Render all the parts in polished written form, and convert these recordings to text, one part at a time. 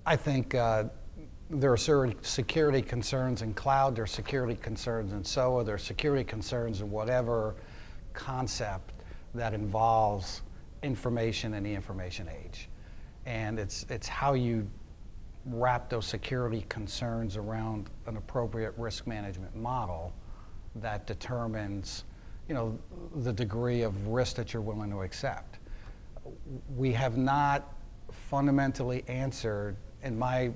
I think there are certain security concerns in cloud, there are security concerns in SOA, there are security concerns in whatever concept that involves information in the information age. And it's how you wrap those security concerns around an appropriate risk management model that determines, you know, the degree of risk that you're willing to accept. We have not fundamentally answered, in my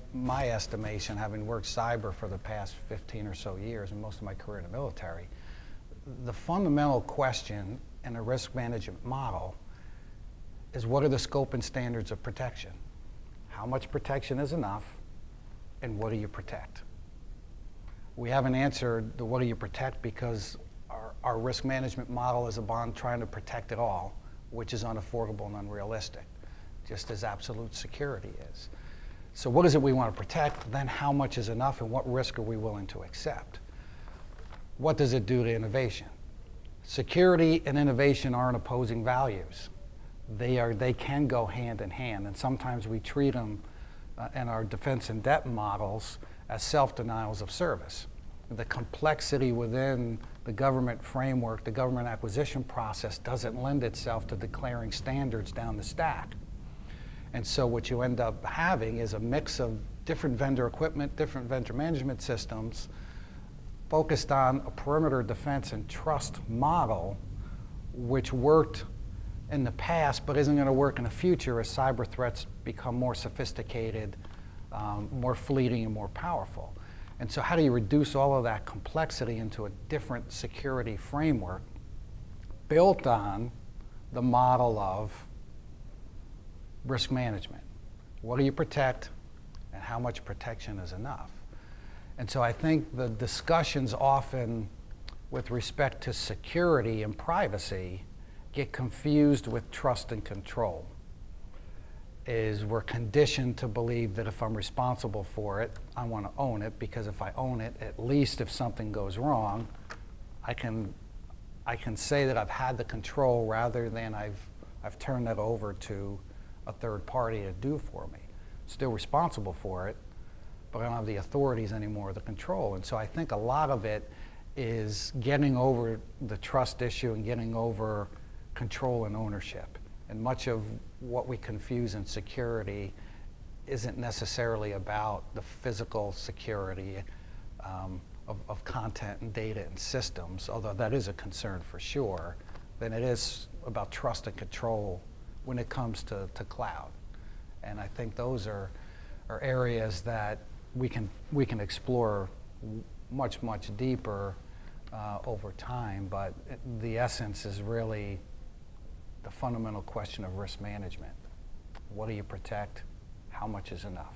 estimation, having worked cyber for the past 15 or so years and most of my career in the military, the fundamental question in a risk management model is, what are the scope and standards of protection? How much protection is enough, and what do you protect? We haven't answered the what do you protect because our risk management model is upon trying to protect it all, which is unaffordable and unrealistic, just as absolute security is. So what is it we want to protect? Then how much is enough, and what risk are we willing to accept? What does it do to innovation? Security and innovation aren't opposing values. They can go hand in hand, and sometimes we treat them in our defense and debt models as self-denials of service. The complexity within the government framework, the government acquisition process, doesn't lend itself to declaring standards down the stack. And so what you end up having is a mix of different vendor equipment, different vendor management systems, focused on a perimeter defense and trust model, which worked in the past but isn't going to work in the future as cyber threats become more sophisticated, more fleeting, and more powerful. And so how do you reduce all of that complexity into a different security framework built on the model of risk management? What do you protect, and how much protection is enough? And so I think the discussions often with respect to security and privacy get confused with trust and control. We're conditioned to believe that if I'm responsible for it, I want to own it, because if I own it, at least if something goes wrong, I can say that I've had the control rather than I've turned that over to a third party to do for me. Still responsible for it, but I don't have the authorities anymore or the control. And so I think a lot of it is getting over the trust issue and getting over control and ownership. And much of what we confuse in security isn't necessarily about the physical security of content and data and systems, although that is a concern for sure, than it is about trust and control when it comes to cloud. And I think those are areas that we can explore much deeper over time, but the essence is really the fundamental question of risk management. What do you protect? How much is enough?